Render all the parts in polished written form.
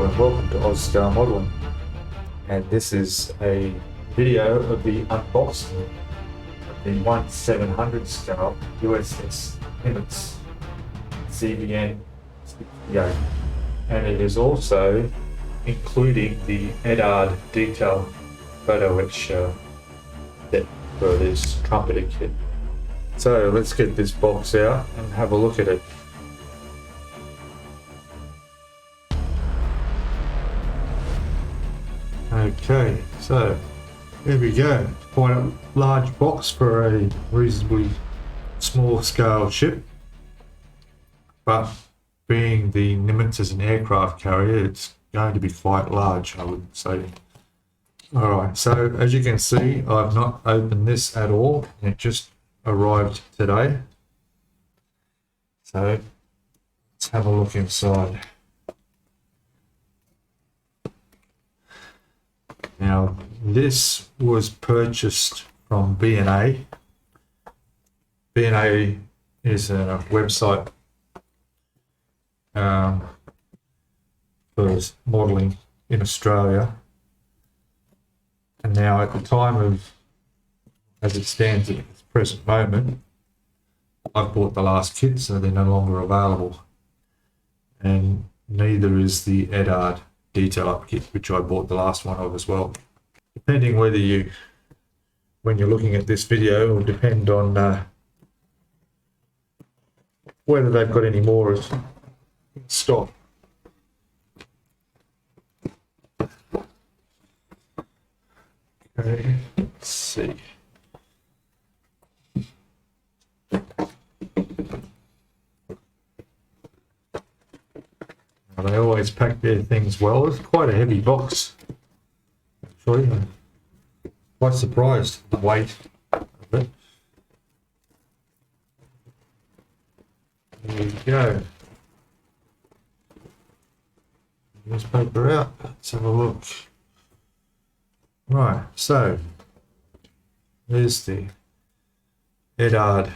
and welcome to Scalemodeling, and this is a video of the unboxing of the 1/700 scale USS Nimitz CVN-68, and it is also including the Edard detail photo etch set for this Trumpeter kit. So let's get this box out and have a look at it. Okay, so there we go. Quite a large box for a reasonably small scale ship, but being the Nimitz as an aircraft carrier, it's going to be quite large, I would say. Alright, so as you can see, I've not opened this at all. It just arrived today. So let's have a look inside. Now, this was purchased from Bandai. Bandai is a website for modelling in Australia. And now at the time of, as it stands at the present moment, I've bought the last kit, so they're no longer available. And neither is the Edard detail up kit, which I bought the last one of as well. Depending whether you, when you're looking at this video, will depend on whether they've got any more in stock. Okay, let's see. They always pack their things well. It's quite a heavy box. Actually, I'm quite surprised at the weight of it. There we go. Newspaper out. Let's have a look. Right, so there's the Edard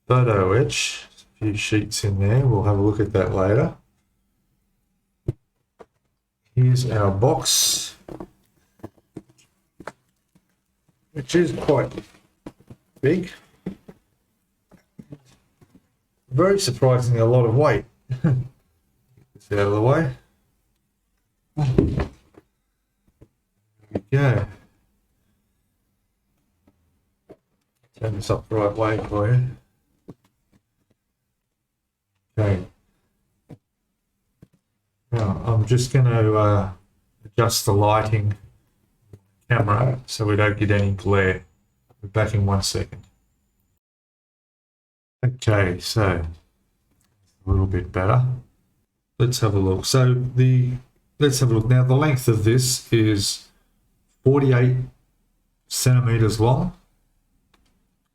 photo etch. A few sheets in there. We'll have a look at that later. Here's our box, which is quite big. Very surprisingly, a lot of weight. Get this out of the way. There we go. Turn this up the right way for you. Okay. Now, I'm just going to adjust the lighting camera so we don't get any glare. We're back in 1 second. Okay, so a little bit better. Let's have a look. So let's have a look. Now the length of this is 48 centimeters long,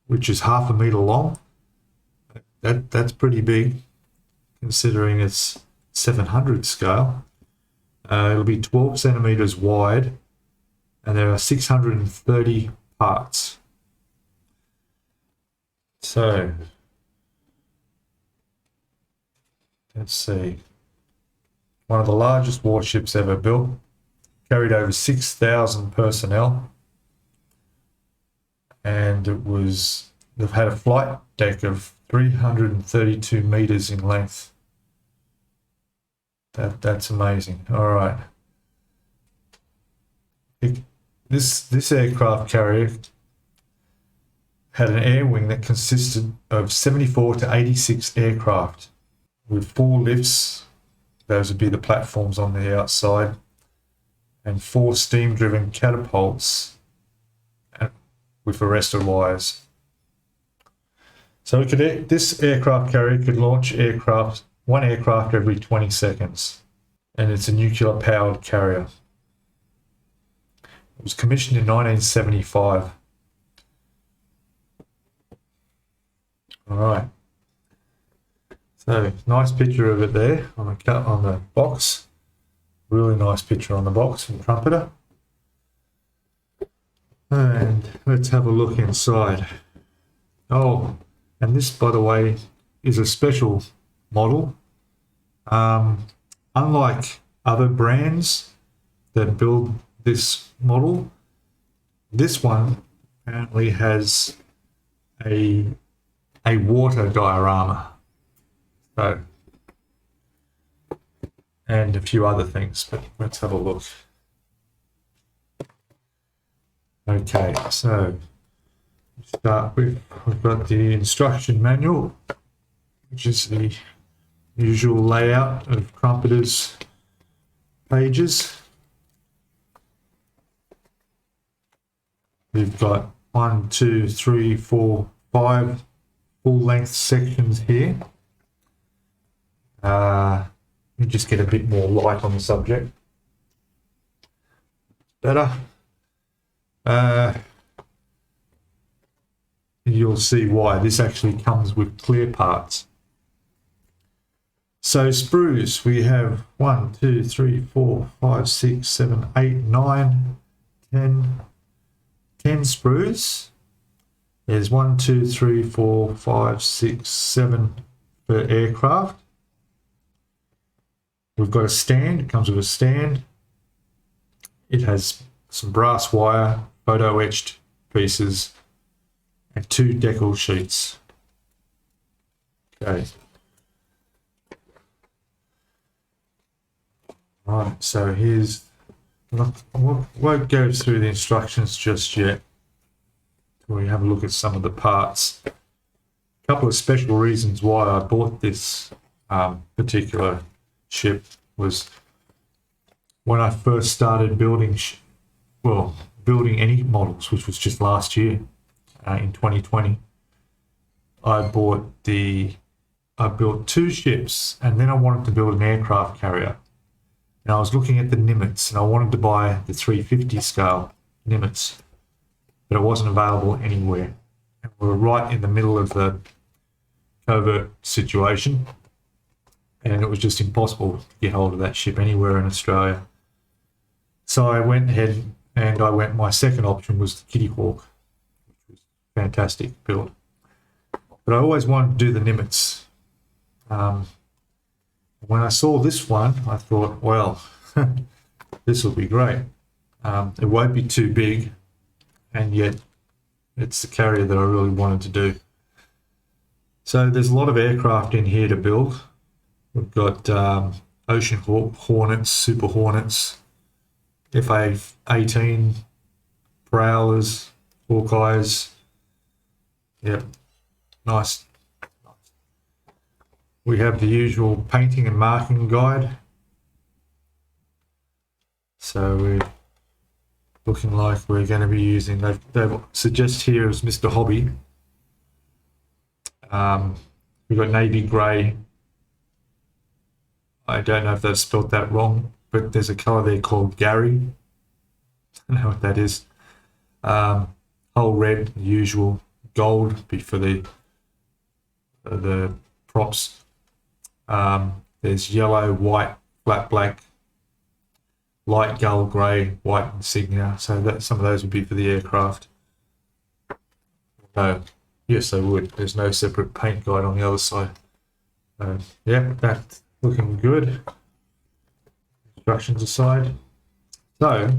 which is half a meter long. That's pretty big, considering it's 700 scale. It'll be 12 centimeters wide, and there are 630 parts. So let's see. One of the largest warships ever built, carried over 6,000 personnel, and they've had a flight deck of 332 meters in length. That's amazing. All right. This aircraft carrier had an air wing that consisted of 74 to 86 aircraft with 4 lifts. Those would be the platforms on the outside, and 4 steam-driven catapults with arrestor wires. So this aircraft carrier could launch one aircraft every 20 seconds, and it's a nuclear-powered carrier. It was commissioned in 1975. All right. So nice picture of it there on the box. Really nice picture on the box from Trumpeter. And let's have a look inside. Oh, and this, by the way, is a special model. unlike other brands that build this model, this one apparently has a water diorama. So, and a few other things, but let's have a look. Okay, so start with, we've got the instruction manual, which is the usual layout of Trumpeter's pages. We've got 1, 2, 3, 4, 5 full-length sections here. Let me just get a bit more light on the subject. Better. You'll see why this actually comes with clear parts. So sprues, we have 1, 2, 3, 4, 5, 6, 7, 8, 9, 10 sprues. There's 1, 2, 3, 4, 5, 6, 7 per aircraft. We've got a stand, it comes with a stand. It has some brass wire, photo etched pieces, and 2 decal sheets. Okay. Right, so here's, I won't go through the instructions just yet. We have a look at some of the parts. A couple of special reasons why I bought this particular ship was when I first started building any models, which was just last year in 2020. I built 2 ships, and then I wanted to build an aircraft carrier. And I was looking at the Nimitz, and I wanted to buy the 350 scale Nimitz, but it wasn't available anywhere. And we were right in the middle of the covert situation, and it was just impossible to get hold of that ship anywhere in Australia. So I went ahead and my second option was the Kitty Hawk, which was fantastic build. But I always wanted to do the Nimitz. When I saw this one, I thought, well, this will be great. It won't be too big, and yet it's the carrier that I really wanted to do. So there's a lot of aircraft in here to build. We've got Ocean Hornets, Super Hornets, FA-18 Prowlers, Hawkeyes. Yep, nice. We have the usual painting and marking guide. So we're looking like we're going to be using, they've suggest here is Mr. Hobby. We've got navy grey. I don't know if they've spelled that wrong, but there's a colour there called Gary. I don't know what that is. Whole red, the usual. Gold be for the props. There's yellow, white, flat black, light gull grey, white insignia. So that some of those would be for the aircraft. No, yes, they would. There's no separate paint guide on the other side. Yeah, that's looking good. Instructions aside. So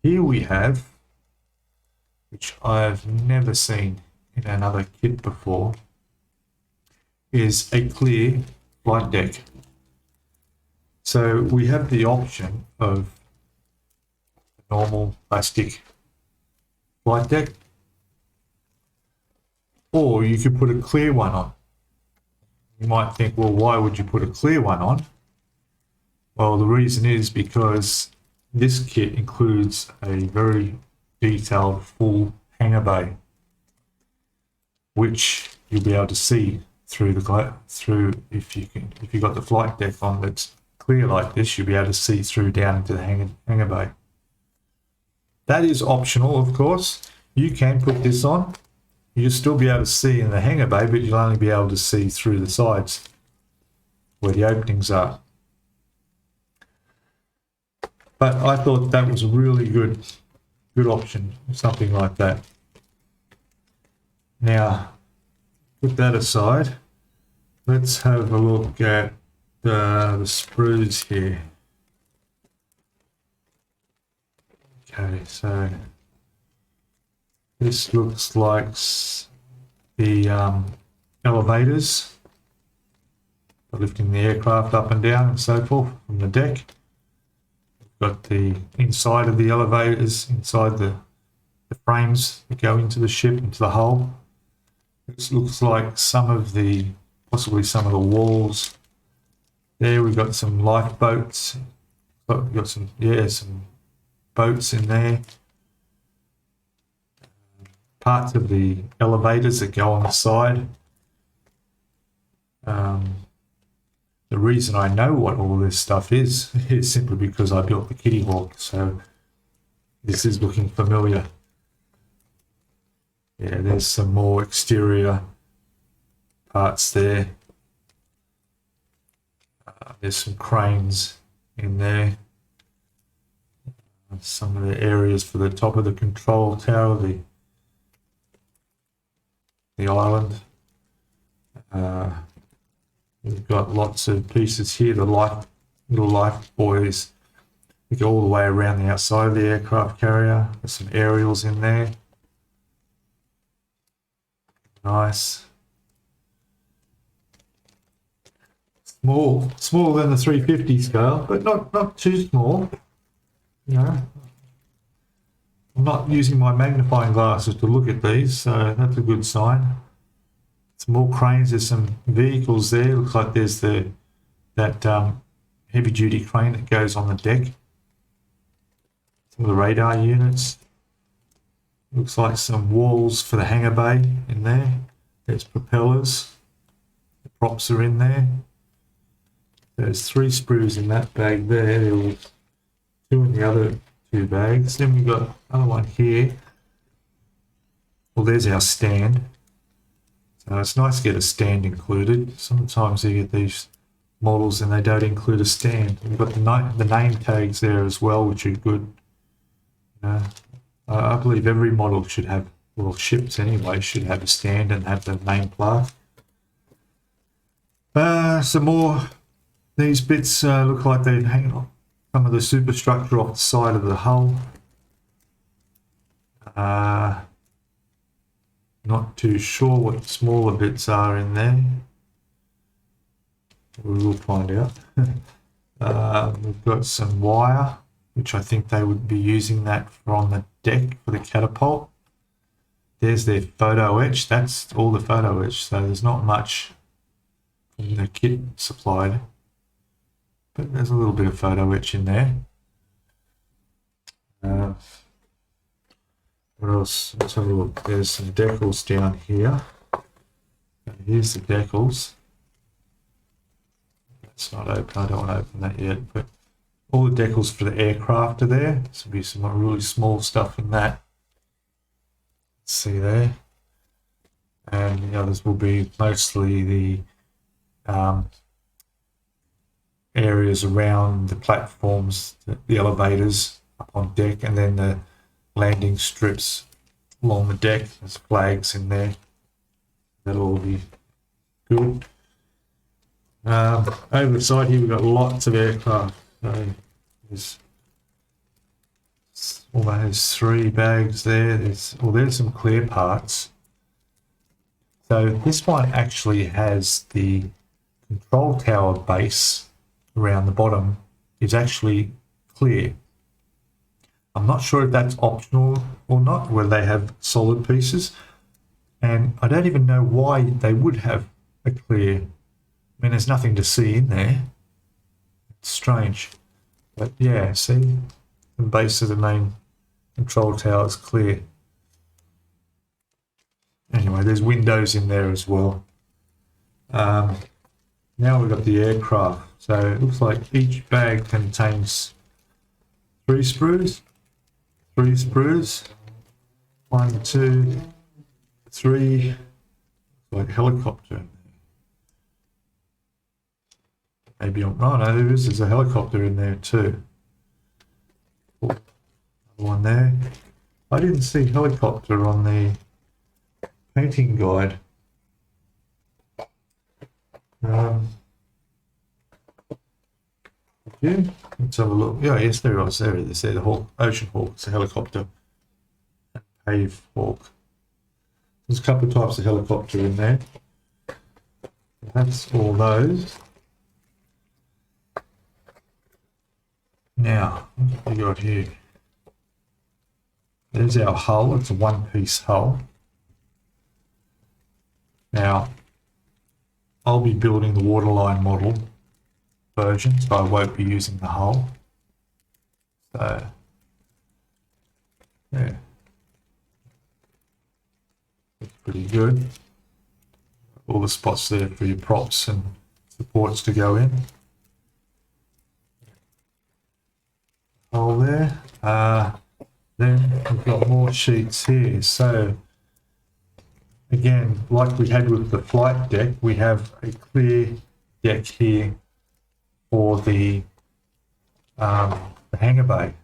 here we have, which I've never seen in another kit before, is a clear flight deck. So we have the option of a normal plastic flight deck, or you could put a clear one on. You might think, well, why would you put a clear one on? Well, the reason is because this kit includes a very detailed full hangar bay, which you'll be able to see through if you got the flight deck on that's clear like this, you'll be able to see through down into the hangar bay. That is optional, of course. You can put this on. You'll still be able to see in the hangar bay, but you'll only be able to see through the sides where the openings are. But I thought that was a really good option, something like that. Now, put that aside. Let's have a look at the sprues here. Okay, so this looks like the elevators for lifting the aircraft up and down and so forth from the deck. We've got the inside of the elevators, inside the frames that go into the ship, into the hull. This looks like possibly some of the walls. There we've got some lifeboats. We've got some boats in there. Parts of the elevators that go on the side. The reason I know what all this stuff is simply because I built the Kitty Hawk, so this is looking familiar. Yeah, there's some more exterior parts there. There's some cranes in there. Some of the areas for the top of the control tower, the island. We've got lots of pieces here. The little life buoys that go all the way around the outside of the aircraft carrier. There's some aerials in there. Nice. Smaller than the 350 scale, but not too small. You know, I'm not using my magnifying glasses to look at these, so that's a good sign. Some more cranes. There's some vehicles there. Looks like there's that heavy duty crane that goes on the deck. Some of the radar units. Looks like some walls for the hangar bay in there. There's propellers. The props are in there. There's 3 sprues in that bag there. There was 2 in the other 2 bags. Then we've got another one here. Well, there's our stand. So it's nice to get a stand included. Sometimes you get these models and they don't include a stand. We've got the name tags there as well, which are good. I believe every model should have, well, ships anyway, should have a stand and have the name plaque. Some more. These bits look like they're hanging off some of the superstructure off the side of the hull. Not too sure what smaller bits are in there. We will find out. We've got some wire, which I think they would be using that on the deck for the catapult. There's their photo etch. That's all the photo etch, so there's not much from the kit supplied. But there's a little bit of photo etch in there. What else? Let's have a look. There's some decals down here. Here's the decals. That's not open. I don't want to open that yet. But all the decals for the aircraft are there. This will be some really small stuff in that. Let's see there. And the others will be mostly the areas around the platforms, the elevators up on deck, and then the landing strips along the deck. There's flags in there. That'll all be good. Over the side here we've got lots of aircraft. So there's almost 3 bags there. There's some clear parts. So this one actually has the control tower base around the bottom is actually clear. I'm not sure if that's optional or not, where they have solid pieces. And I don't even know why they would have a clear. I mean, there's nothing to see in there. It's strange. But yeah, see, the base of the main control tower is clear. Anyway, there's windows in there as well. Now we've got the aircraft. So it looks like each bag contains 3 sprues. 3 sprues. 1, 2, 3. Like a helicopter. Maybe I'm right. No, there's a helicopter in there too. Another one there. I didn't see helicopter on the painting guide. Yeah, let's have a look. Yeah, yes, there it is. There it is. There, the Hawk, Ocean Hawk. It's a helicopter. Pave Hawk. There's a couple of types of helicopter in there. That's all those. Now, what we got here? There's our hull. It's a one-piece hull. Now, I'll be building the waterline model version, so I won't be using the hull. So, yeah, that's pretty good. All the spots there for your props and supports to go in. Hole there. Then we've got more sheets here. So again, like we had with the flight deck, we have a clear deck here for the hangar bay.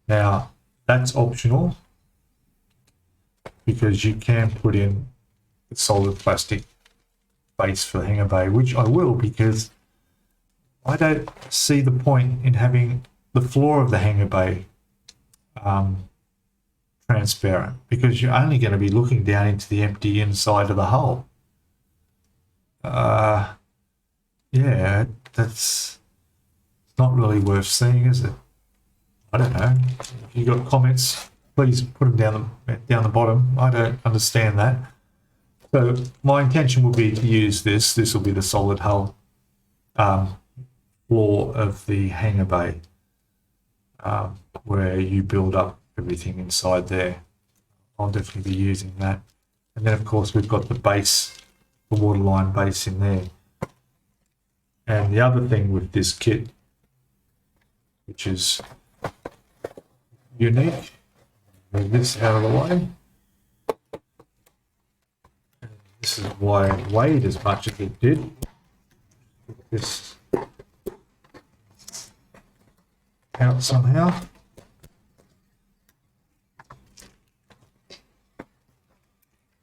Now that's optional because you can put in a solid plastic base for the hangar bay, which I will, because I don't see the point in having the floor of the hangar bay transparent, because you're only going to be looking down into the empty inside of the hull. Yeah, that's not really worth seeing, is it? I don't know. If you got comments, please put them down the bottom. I don't understand that. So my intention will be to use this. This will be the solid hull floor of the hangar bay, where you build up everything inside there. I'll definitely be using that. And then of course we've got the base, the waterline base in there. And the other thing with this kit, which is unique, move this out of the way. And this is why it weighed as much as it did. This out somehow.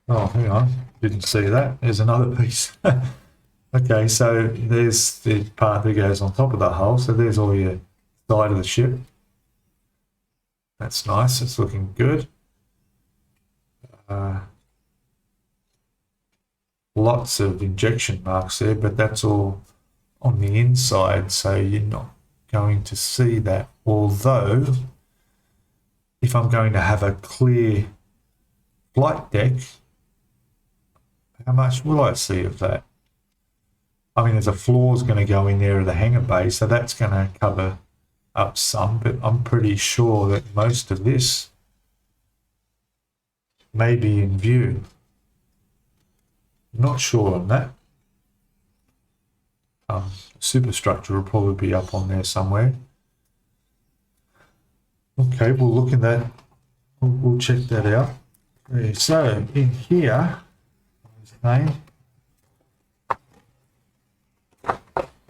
Oh, hang on, didn't see that. There's another piece. Okay, so there's the part that goes on top of the hull. So there's all your side of the ship. That's nice. It's looking good. Lots of injection marks there, but that's all on the inside, so you're not going to see that. Although, if I'm going to have a clear flight deck, how much will I see of that? I mean, there's a floor's going to go in there of the hangar bay, so that's going to cover up some, but I'm pretty sure that most of this may be in view. Not sure on that. Superstructure will probably be up on there somewhere. Okay, we'll look at that. We'll check that out. Okay, so in here,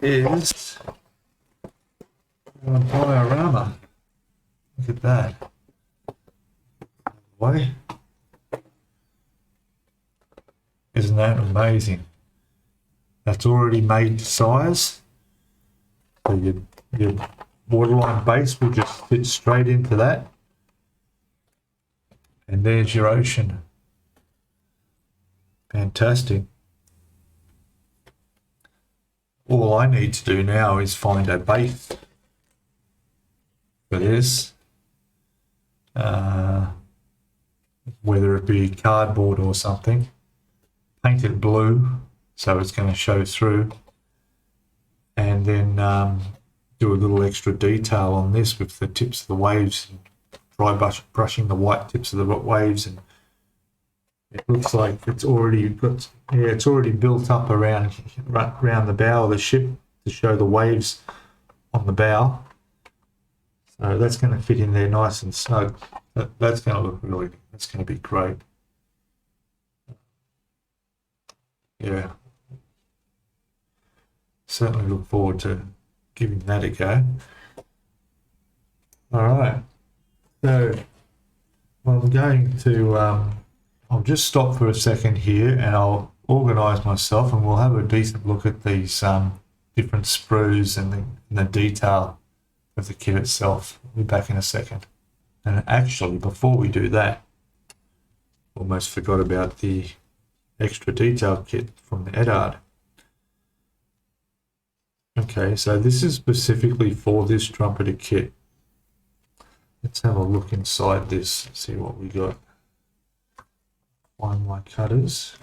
is a diorama. Look at that. Way. Isn't that amazing? That's already made to size. So your waterline base will just fit straight into that. And there's your ocean. Fantastic. All I need to do now is find a base for this, whether it be cardboard or something, paint it blue so it's going to show through, and then do a little extra detail on this with the tips of the waves, and dry brushing the white tips of the waves, and it looks like it's already got, yeah, it's already built up around the bow of the ship to show the waves on the bow. So that's going to fit in there nice and snug. That's going to look really, that's going to be great. Yeah. Certainly look forward to giving that a go. All right. So I'm going to, I'll just stop for a second here and I'll organise myself, and we'll have a decent look at these different sprues and the detail of the kit itself. We'll be back in a second. And actually, before we do that, almost forgot about the extra detail kit from the Edard. Okay, so this is specifically for this trumpeter kit. Let's have a look inside this, see what we got. Find my cutters.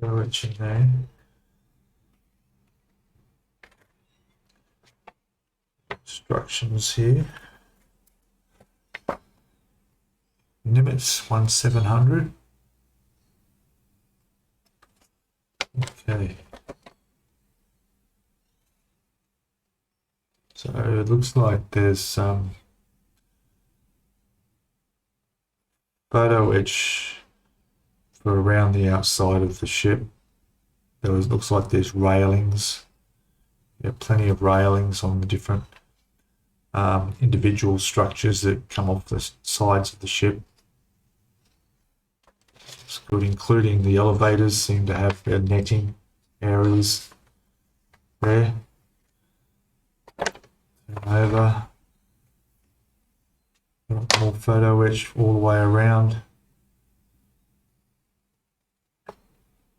Wrench in there. Instructions here. Nimitz 1700. Okay. So it looks like there's some photo etch for around the outside of the ship. There looks like there's railings. Yeah, plenty of railings on the different individual structures that come off the sides of the ship. It's good, including the elevators seem to have their netting areas there. Turn over. More photo etch all the way around.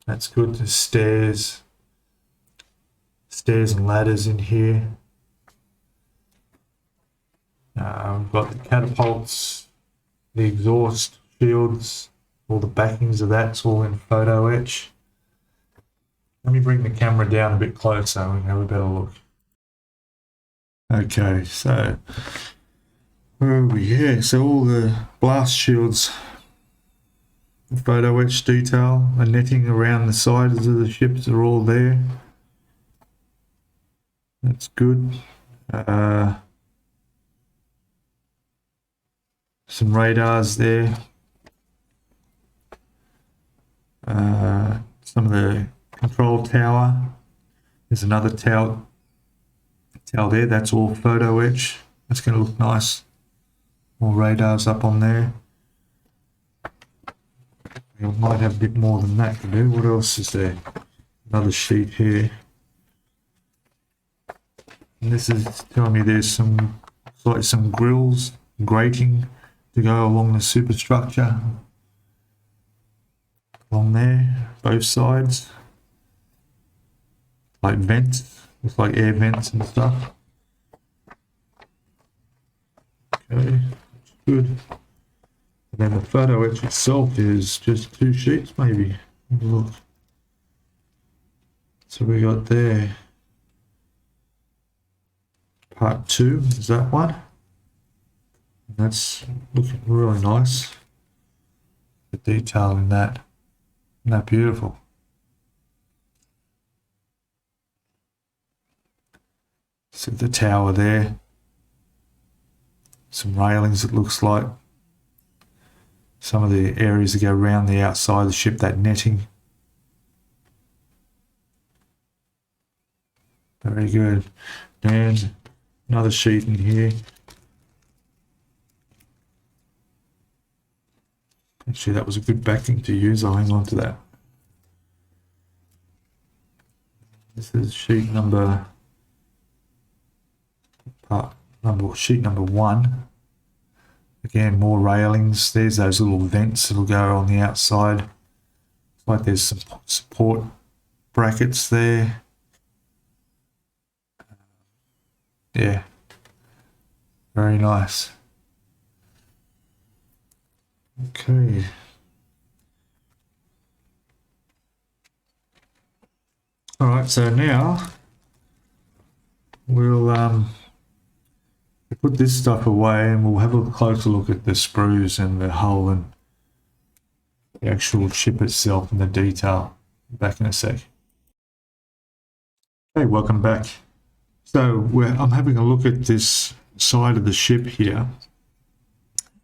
That's good. There's stairs and ladders in here. We've got the catapults, the exhaust shields, all the backings of that's all in photo etch. Let me bring the camera down a bit closer and we can have a better look. Okay, so where are we here? So all the blast shields, photo etch detail, and netting around the sides of the ships are all there. That's good. Some radars there. Some of the control tower. There's another tower there. That's all photo etch. That's going to look nice. More radars up on there. We might have a bit more than that to do. What else is there? Another sheet here. And this is telling me there's some grills, grating to go along the superstructure. Along there, both sides. Like vents, looks like air vents and stuff. Okay, that's good. And then the photo etch itself is just 2 sheets maybe. Look. So we got there. Part 2 is that one. And that's looking really nice. The detail in that. Isn't that beautiful? See the tower there. Some railings it looks like. Some of the areas that go around the outside of the ship, that netting. Very good. And another sheet in here. Actually, that was a good backing to use. I'll hang on to that. This is sheet number sheet number 1. Again, more railings. There's those little vents that'll go on the outside. Looks like there's some support brackets there. Yeah, very nice. Okay. All right, so now we'll put this stuff away and we'll have a closer look at the sprues and the hull and the actual ship itself and the detail. Back in a sec. Okay, welcome back. So I'm having a look at this side of the ship here,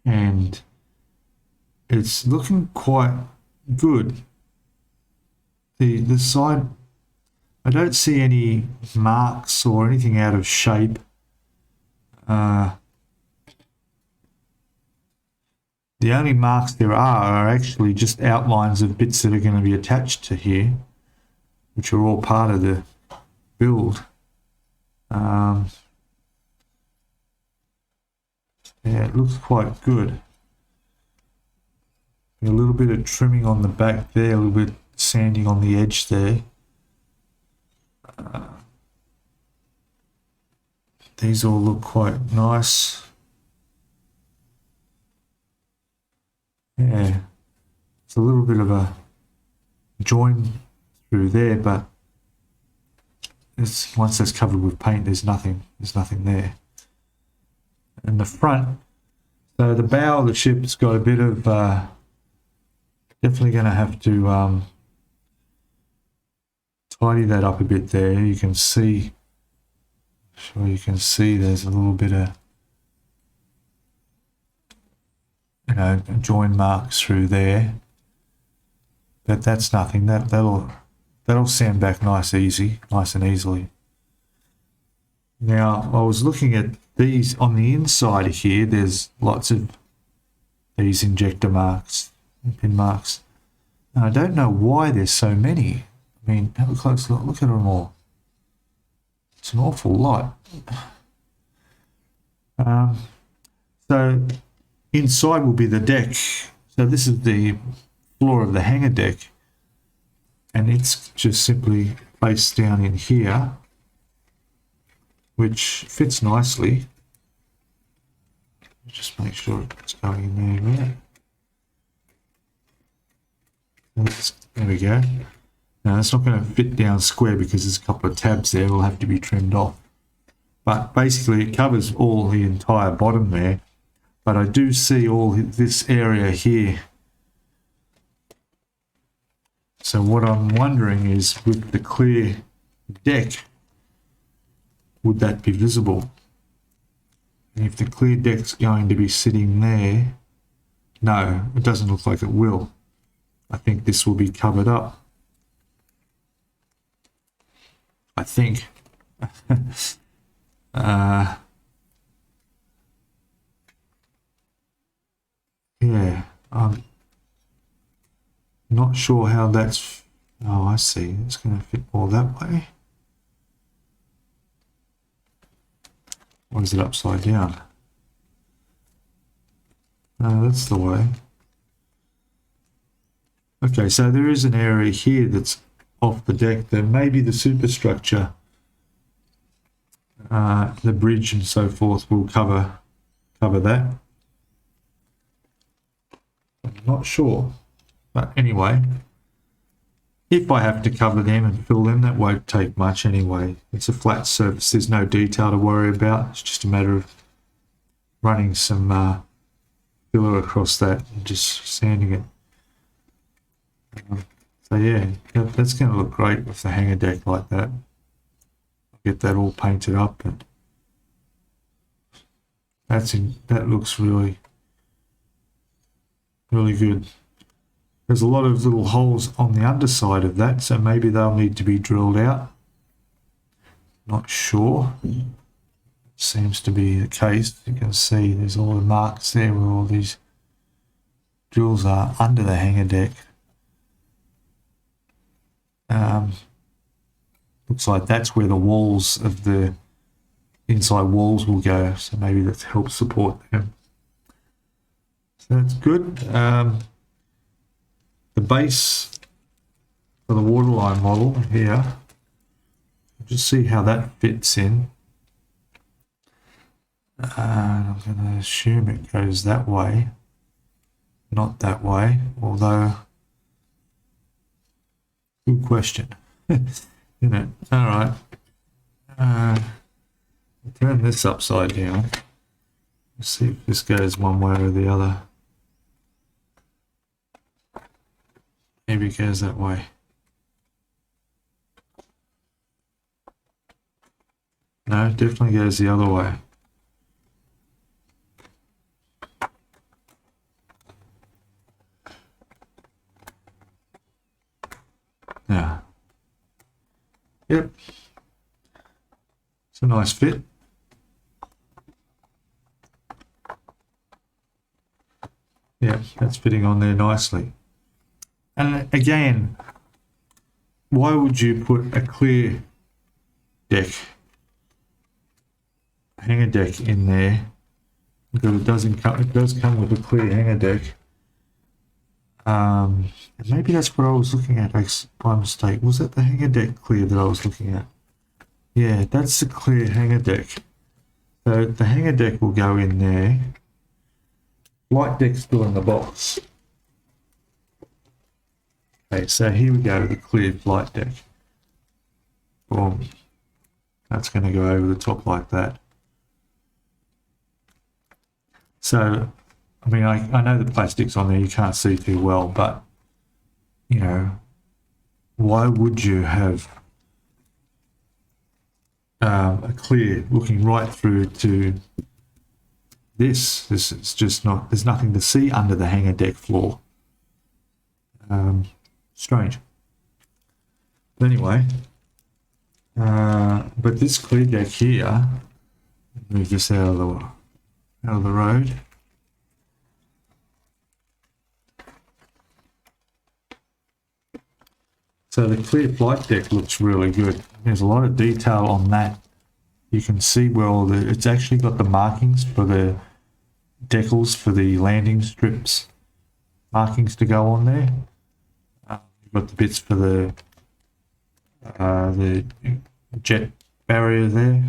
and it's looking quite good. The side, I don't see any marks or anything out of shape. The only marks there are actually just outlines of bits that are going to be attached to here, which are all part of the build. Yeah, it looks quite good. A little bit of trimming on the back there, a little bit sanding on the edge there. These all look quite nice. Yeah, it's a little bit of a join through there, but it's, once that's covered with paint, there's nothing there. And the front, so the bow of the ship's got a bit of definitely going to have to tidy that up a bit there. You can see, sure you can see there's a little bit of, you know, join marks through there, but that's nothing. That'll sand back nice and easily. Now I was looking at these on the inside here. There's lots of these injector marks, pin marks. And I don't know why there's so many. I mean, have a close look. Look at them all. It's an awful lot. So inside will be the deck. So this is the floor of the hangar deck, and it's just simply placed down in here, which fits nicely. Just make sure it's going in there. Right? There we go. Now it's not going to fit down square because there's a couple of tabs there. Will have to be trimmed off. But basically it covers all the entire bottom there. But I do see all this area here. So what I'm wondering is, with the clear deck, would that be visible? And if the clear deck's going to be sitting there, no, it doesn't look like it will. I think this will be covered up. I think. Yeah, I'm not sure how that's. Oh, I see. It's going to fit all that way. Or is it upside down? No, that's the way. Okay, so there is an area here that's off the deck. There may be the superstructure, the bridge and so forth will cover that. I'm not sure, but anyway, if I have to cover them and fill them, that won't take much anyway. It's a flat surface. There's no detail to worry about. It's just a matter of running some filler across that and just sanding it. So yeah, that's going to look great with the hangar deck like that. Get that all painted up, and that looks really good. There's a lot of little holes on the underside of that, so maybe they'll need to be drilled out. Not sure. Seems to be the case. You can see there's all the marks there where all these drills are under the hangar deck. Looks like that's where the walls of the inside walls will go, so maybe that helps support them. So that's good. The base for the waterline model here, just see how that fits in. I'm going to assume it goes that way, not that way, although good question. Isn't it? All right. Turn this upside down. Let's see if this goes one way or the other. Maybe it goes that way. No, it definitely goes the other way. Yep. It's a nice fit. Yeah, that's fitting on there nicely. And again, why would you put a clear deck, hanger deck in there? Because it does come with a clear hanger deck. And maybe that's what I was looking at by mistake. Was that the hanger deck clear that I was looking at? Yeah, that's the clear hanger deck. So the hanger deck will go in there. Light deck's still in the box. Okay, so here we go, the clear flight deck. Boom. That's going to go over the top like that. So, I mean, I know the plastic's on there, you can't see too well, but, you know, why would you have a clear looking right through to this? This is just not, there's nothing to see under the hanger deck floor. Strange. But anyway, but this clear deck here, move this out of the road. So the clear flight deck looks really good. There's a lot of detail on that. You can see where all the, it's actually got the markings for the decals for the landing strips, markings to go on there. You've got the bits for the jet barrier there.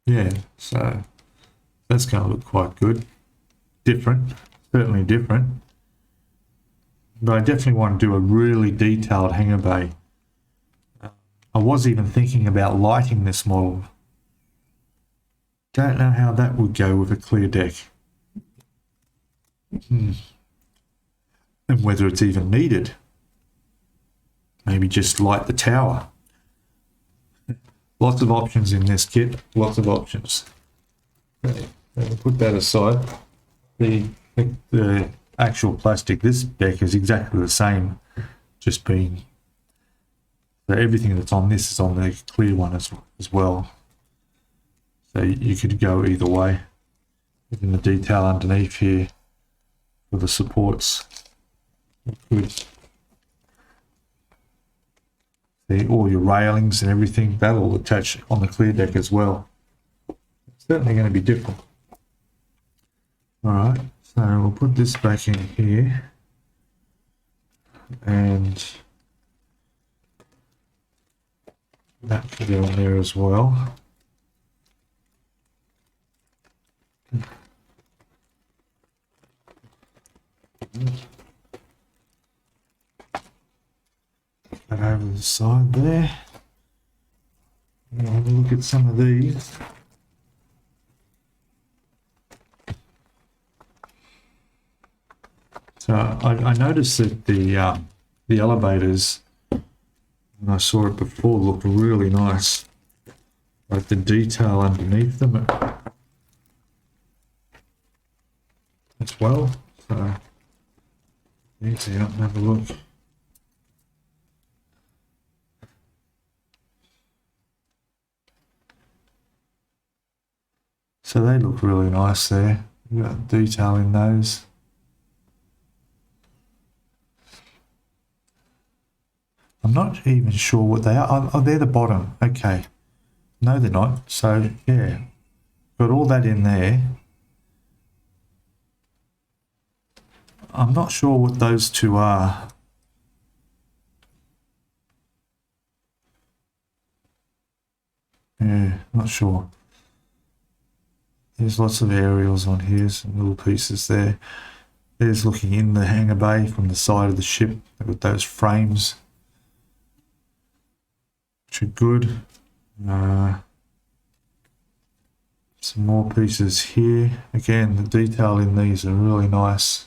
Yeah, so that's going to look quite good. Different, certainly different. But I definitely want to do a really detailed hanger bay. I was even thinking about lighting this model. Don't know how that would go with a clear deck. And whether it's even needed. Maybe just light the tower. Lots of options in this kit, lots of options. Okay, we'll put that aside. The actual plastic, this deck is exactly the same, just being, so everything that's on this is on the clear one as well. So you could go either way. Even the detail underneath here for the supports. Good. See, all your railings and everything, that'll attach on the clear deck as well. It's certainly going to be different. Alright, so we'll put this back in here. And that can go in there as well. That over the side there. Have a look at some of these. So I noticed that the elevators, when I saw it before, looked really nice. Like the detail underneath them as well. So easy up and have a look. So they look really nice there. You've got detail in those. I'm not even sure what they are. Oh, they're the bottom. Okay. No, they're not. So, yeah. Got all that in there. I'm not sure what those two are. Yeah, not sure. There's lots of aerials on here, some little pieces there. There's looking in the hangar bay from the side of the ship with those frames, which are good. Some more pieces here. Again, the detail in these are really nice.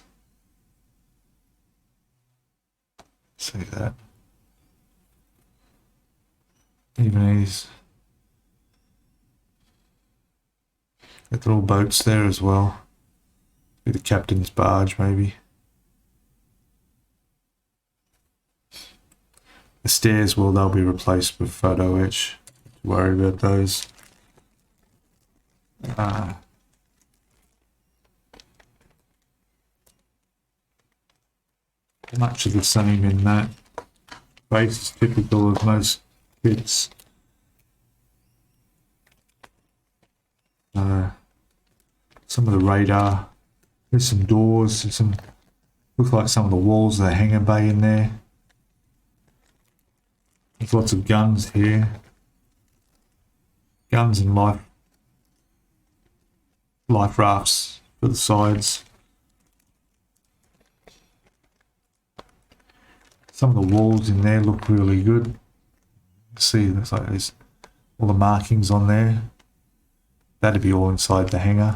See that? Even these. Got little boats there as well. Be the captain's barge, maybe. The stairs, well, they'll be replaced with photo etch. Don't worry about those. Much of the same in that. Base is typical of most kits. Some of the radar. There's some doors. There's some. Looks like some of the walls of the hangar bay in there. There's lots of guns here. Guns and life rafts for the sides. Some of the walls in there look really good. See, there's like there's all the markings on there. That'd be all inside the hangar.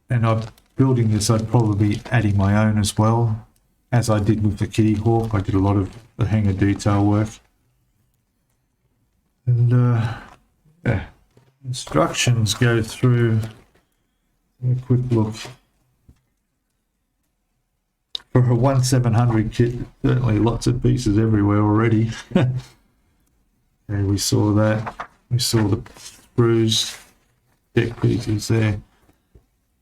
And I'm building this, I'd probably be adding my own as well. As I did with the Kitty Hawk, I did a lot of the hangar detail work. And yeah. Instructions go through. A quick look. For a 1700 kit, certainly lots of pieces everywhere already. And we saw that. We saw the screws, deck pieces there.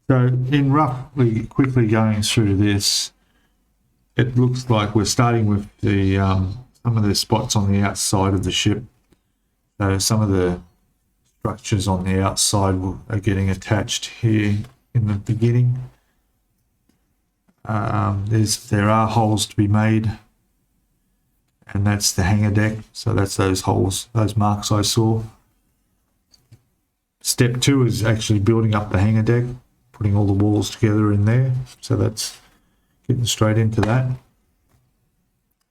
So in roughly quickly going through this, it looks like we're starting with the some of the spots on the outside of the ship. So some of the structures on the outside are getting attached here in the beginning. There are holes to be made, and that's the hangar deck. So that's those holes, those marks I saw. Step 2 is actually building up the hangar deck, putting all the walls together in there. So that's getting straight into that.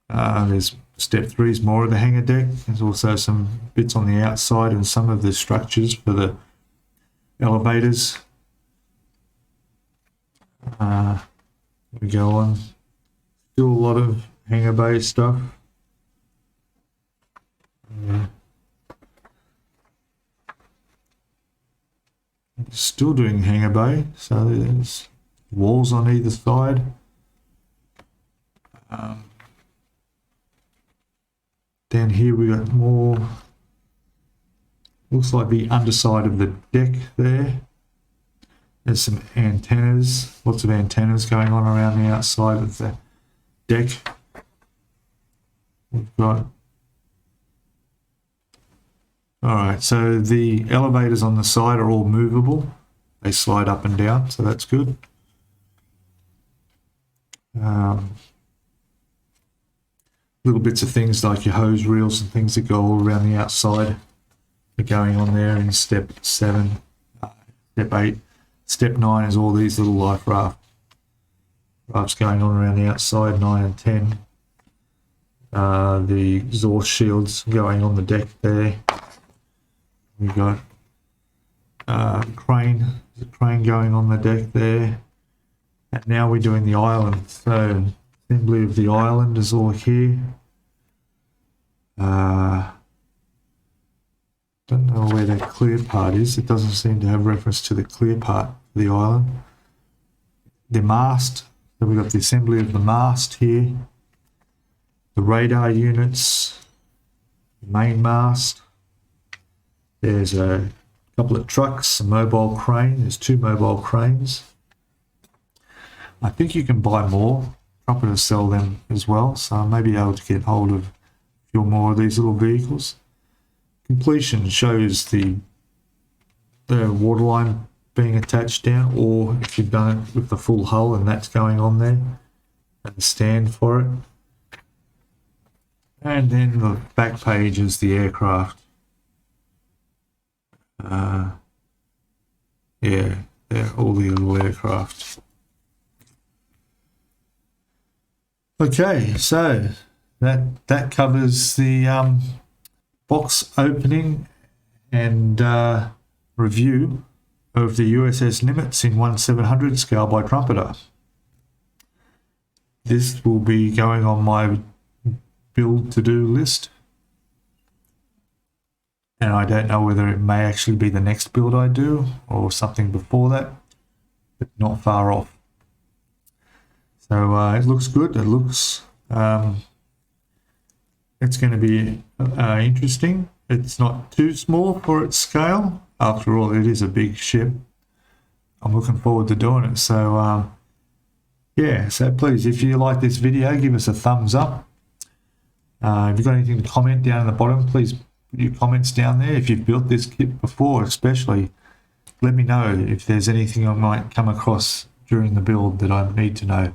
There's step 3 is more of the hangar deck. There's also some bits on the outside and some of the structures for the elevators. We go on. Still a lot of hangar bay stuff. Yeah. Still doing hangar bay, so there's walls on either side. Then here we got more, looks like the underside of the deck there. There's some antennas, lots of antennas going on around the outside of the deck. We've got, alright, so the elevators on the side are all movable. They slide up and down, so that's good. Little bits of things like your hose reels and things that go all around the outside are going on there in step 7, step 8. Step 9 is all these little life rafts going on around the outside, 9 and 10. The exhaust shields going on the deck there. We've got crane, there's a crane going on the deck there. And now we're doing the island. So assembly of the island is all here. Don't know where that clear part is. It doesn't seem to have reference to the clear part of the island. The mast. So we've got the assembly of the mast here. The radar units. The main mast. There's a couple of trucks, a mobile crane. There's 2 mobile cranes. I think you can buy more. Trumpeter sell them as well, so I may be able to get hold of a few more of these little vehicles. Completion shows the waterline being attached down, or if you've done it with the full hull and that's going on there, and the stand for it. And then the back page is the aircraft. Yeah, they're all the little aircraft. Okay, so that covers the box opening and review of the USS Nimitz in 1700 scale by Trumpeter. This will be going on my build to-do list, and I don't know whether it may actually be the next build I do or something before that, but not far off. So it looks good. It looks it's going to be interesting. It's not too small for its scale. After all, it is a big ship. I'm looking forward to doing it. So yeah, so please, if you like this video, give us a thumbs up. If you've got anything to comment down in the bottom, please put your comments down there. If you've built this kit before, especially, let me know if there's anything I might come across during the build that I need to know.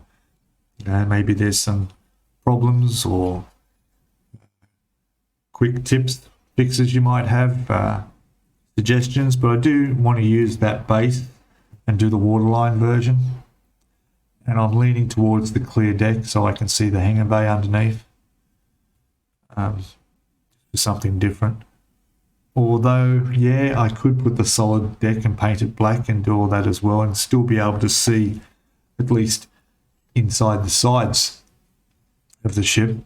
Maybe there's some problems or quick tips, fixes you might have, suggestions, but I do want to use that base and do the waterline version. And I'm leaning towards the clear deck so I can see the hangar bay underneath. Something different. Although, yeah, I could put the solid deck and paint it black and do all that as well and still be able to see at least inside the sides of the ship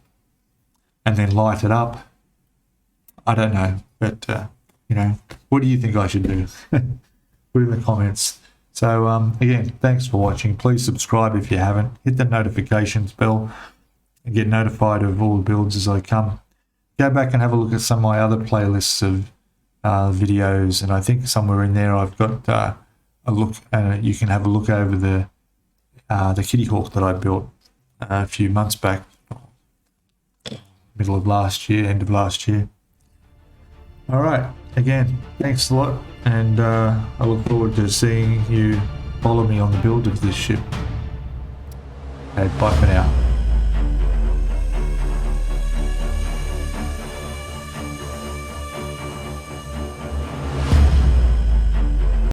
and then light it up. I don't know, but you know, what do you think I should do? Put in the comments. So again, thanks for watching. Please subscribe if you haven't. Hit the notifications bell and get notified of all the builds as I come. Go back and have a look at some of my other playlists of videos, and I think somewhere in there I've got a look, and you can have a look over the Kitty Hawk that I built a few months back, middle of last year, end of last year. All right, again, thanks a lot, and I look forward to seeing you follow me on the build of this ship. Okay, bye for now.